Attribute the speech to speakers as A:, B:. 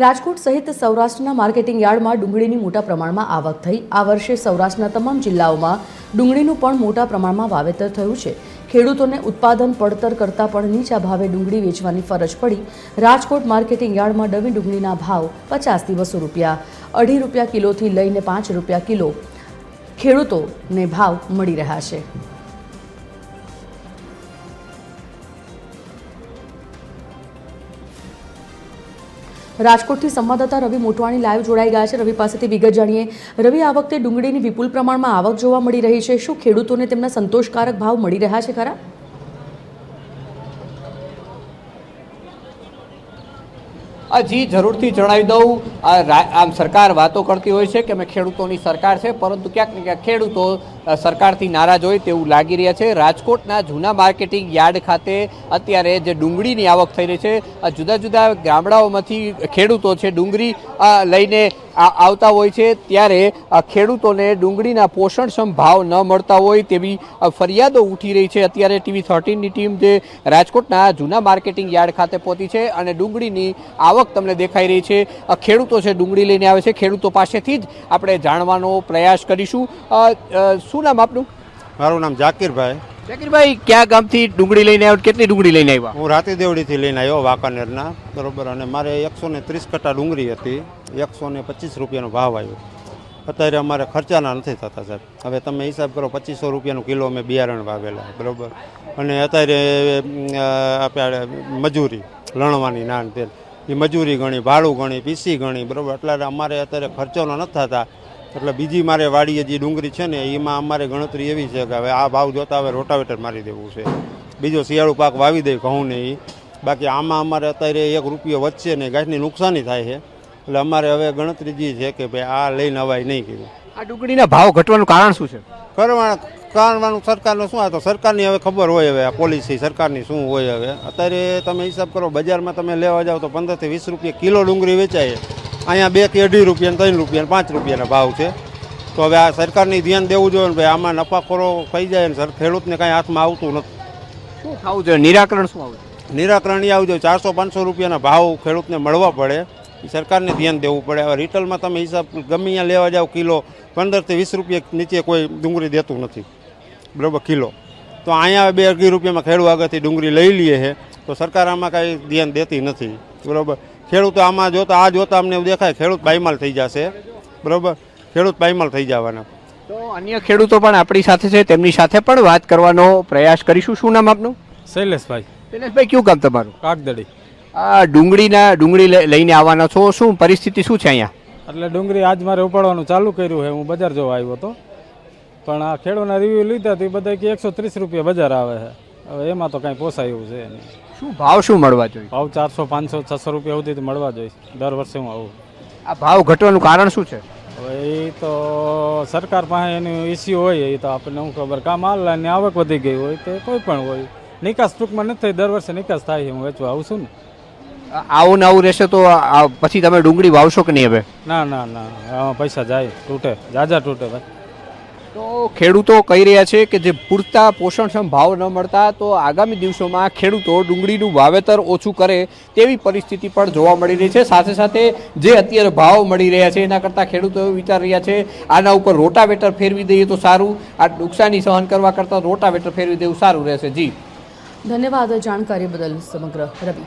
A: રાજકોટ સહિત સૌરાષ્ટ્રના માર્કેટિંગ યાર્ડમાં ડુંગળીની મોટા પ્રમાણમાં આવક થઈ। આ વર્ષે સૌરાષ્ટ્રના તમામ જિલ્લાઓમાં ડુંગળીનું પણ મોટા પ્રમાણમાં વાવેતર થયું છે। ખેડૂતોને ઉત્પાદન પડતર કરતાં પણ નીચા ભાવે ડુંગળી વેચવાની ફરજ પડી। રાજકોટ માર્કેટિંગ યાર્ડમાં ડમી ડુંગળીના ભાવ 50 થી 200 રૂપિયા, 2.5 રૂપિયા કિલોથી લઈને 5 રૂપિયા કિલો ખેડૂતોને ભાવ મળી રહ્યા છે। રાજકોટથી સંવાદદાતા રવિ મોટવાણી લાઈવ જોડાઈ ગયા છે। રવિ પાસેથી વિગત જાણીએ। રવિ, આ વખતે ડુંગળીની વિપુલ પ્રમાણમાં આવક જોવા મળી રહી છે। શું ખેડૂતોને તેમના સંતોષકારક ભાવ મળી રહ્યા છે ખરા?
B: જી જરૂરથી જણાવી દઉં, આમ સરકાર વાતો કરતી હોય છે કે અમે ખેડૂતોની સરકાર છે, પરંતુ ક્યાંક ને ક્યાંક ખેડૂતો સરકારથી નારાજ હોય તેવું લાગી રહ્યા છે। રાજકોટના જૂના માર્કેટિંગ યાર્ડ ખાતે અત્યારે જે ડુંગળીની આવક થઈ રહી છે, જુદા જુદા ગામડાઓમાંથી ખેડૂતો છે ડુંગળી લઈને આવતા હોય છે, ત્યારે ખેડૂતોને ડુંગળીના પોષણક્ષમ ભાવ ન મળતા હોય તેવી ફરિયાદો ઉઠી રહી છે। અત્યારે TV 13ની ટીમ જે રાજકોટના જૂના માર્કેટિંગ યાર્ડ ખાતે પહોંચી છે અને ડુંગળીની આવક તમને દેખાઈ રહી છે। ખેડૂતો છે ડુંગળી લઈને આવે છે, ખેડૂતો પાસેથી જ આપણે જાણવાનો પ્રયાસ કરીશું। શું નામ આપનું?
C: મારું નામ જાકીરભાઈ।
B: જાકીરભાઈ, ક્યાં ગામથી ડુંગળી લઈને આવ્યા? કેટલી ડુંગળી લઈને આવ્યા?
C: હું રાતીદેવડીથી લઈને આવ્યો, વાંકાનેરના, બરોબર। અને મારે 130 કટ્ટા ડુંગળી હતી, 125 રૂપિયાનો ભાવ આવ્યો। અત્યારે અમારે ખર્ચાના નથી થતા સાહેબ। હવે તમે હિસાબ કરો, 2500 રૂપિયાનું કિલો અમે બિયારણ વાવેલા, બરોબર। અને અત્યારે આપણે મજૂરી લણવાની નાન તેલ એ મજૂરી ગણી, ભાડું ગણી, પીસી ગણી, બરોબર। એટલે અમારે અત્યારે ખર્ચોના નથી થતા। એટલે બીજી મારે વાડીએ જે ડુંગળી છે ને એમાં અમારે ગણતરી એવી છે કે હવે આ ભાવ જોતા હવે રોટાવેટર મારી દેવું છે, બીજો શિયાળુ પાક વાવી દે ઘઉં ને એ। બાકી આમાં અમારે અત્યારે 1 રૂપિયો વધશે ને ગાંઠની નુકસાની થાય છે। એટલે અમારે હવે ગણતરી જે છે કે ભાઈ આ લઈને અવાય નહીં કીધું।
B: આ ડુંગળીના ભાવ ઘટવાનું કારણ શું છે?
C: કરવાનું સરકારને શું, આ તો સરકારની હવે ખબર હોય, હવે આ પોલિસી સરકારની શું હોય। હવે અત્યારે તમે હિસાબ કરો, બજારમાં તમે લેવા જાઓ તો 15 થી 20 રૂપિયા કિલો ડુંગળી વેચાય, અહીંયા 2 કે 2.5 રૂપિયા, 3 રૂપિયા, 5 રૂપિયાના ભાવ છે। તો હવે આ સરકારની ધ્યાન દેવું જોઈએ ને ભાઈ, આમાં નફાખોરો થઈ જાય ને ખેડૂતને કાંઈ હાથમાં આવતું નથી।
B: શું થવું જોઈએ? નિરાકરણ શું આવવું જોઈએ?
C: નિરાકરણ એ આવવું જોઈએ, 400-500 રૂપિયાના ભાવ ખેડૂતને મળવા પડે, એ સરકારને ધ્યાન દેવું પડે। હવે રિટેલમાં તમે હિસાબ ગમે ત્યાં લેવા જાઓ, કિલો 15 થી 20 રૂપિયા નીચે કોઈ ડુંગળી દેતું નથી, બરાબર, કિલો। તો અહીંયા 2-2.5 રૂપિયામાં ખેડૂત આગળથી ડુંગળી લઈ લઈએ છે, તો સરકાર આમાં કાંઈ ધ્યાન દેતી નથી, બરાબર। ખેડૂતો આમાં જોતા અમને એવું દેખાય ખેડૂત પાયમાલ થઈ જશે, બરાબર, ખેડૂત પાયમાલ થઈ જવાના।
B: તો અન્ય ખેડૂતો પણ આપણી સાથે છે, તેમની સાથે પણ વાત કરવાનો પ્રયાસ કરીશું। શું નામ આપનું?
D: શૈલેષભાઈ।
B: શૈલેષભાઈ, કયું કામ તમારું?
D: કાગદડી।
B: આ ડુંગળી લઈને આવવાના છો, શું પરિસ્થિતિ શું છે અહીંયા?
D: એટલે ડુંગળી આજ મારે ઉપાડવાનું ચાલુ કર્યું છે, હું બજાર જોવા આવ્યો હતો, પણ આ ખેડૂતના રિવ્યુ લીધા તો બધા કે 130 રૂપિયા બજાર આવે છે। હવે એમાં તો કાંઈ પોસાય એવું છે નહીં।
B: શું ભાવ શું મળવા જોઈએ?
D: ભાવ 400, 500, 600 રૂપિયા સુધી મળવા જોઈએ દર વર્ષે હું આવું।
B: આ ભાવ ઘટવાનું કારણ શું છે?
D: હવે એ તો સરકાર પાસે એનું ઇસ્યુ હોય, એ તો આપણને શું ખબર, કાં માલની આવક વધી ગઈ હોય તો કોઈ પણ હોય, નિકાસ ટૂંકમાં નથી થઈ, દર વર્ષે નિકાસ થાય છે, હું વેચવા આવું છું ને।
B: આવું ને આવું રહેશે તો પછી તમે ડુંગળી વાવશો કે નહીં? હવે
D: ના ના ના, આમાં પૈસા જાય, તૂટે, જાજા તૂટે ભાઈ।
B: તો ખેડૂતો કહી રહ્યા છે કે જે પૂરતા પોષણક્ષમ ભાવ ન મળતા તો આગામી દિવસોમાં ખેડૂતો ડુંગળીનું વાવેતર ઓછું કરે તેવી પરિસ્થિતિ પણ જોવા મળી રહી છે। સાથે સાથે જે અત્યારે ભાવ મળી રહ્યા છે એના કરતાં ખેડૂતો એવું વિચારી રહ્યા છે આના ઉપર રોટાવેટર ફેરવી દઈએ તો સારું, આ નુકસાની સહન કરવા કરતાં રોટાવેટર ફેરવી દેવું સારું રહેશે। જી
A: ધન્યવાદ જાણકારી બદલ સમગ્ર રવિ।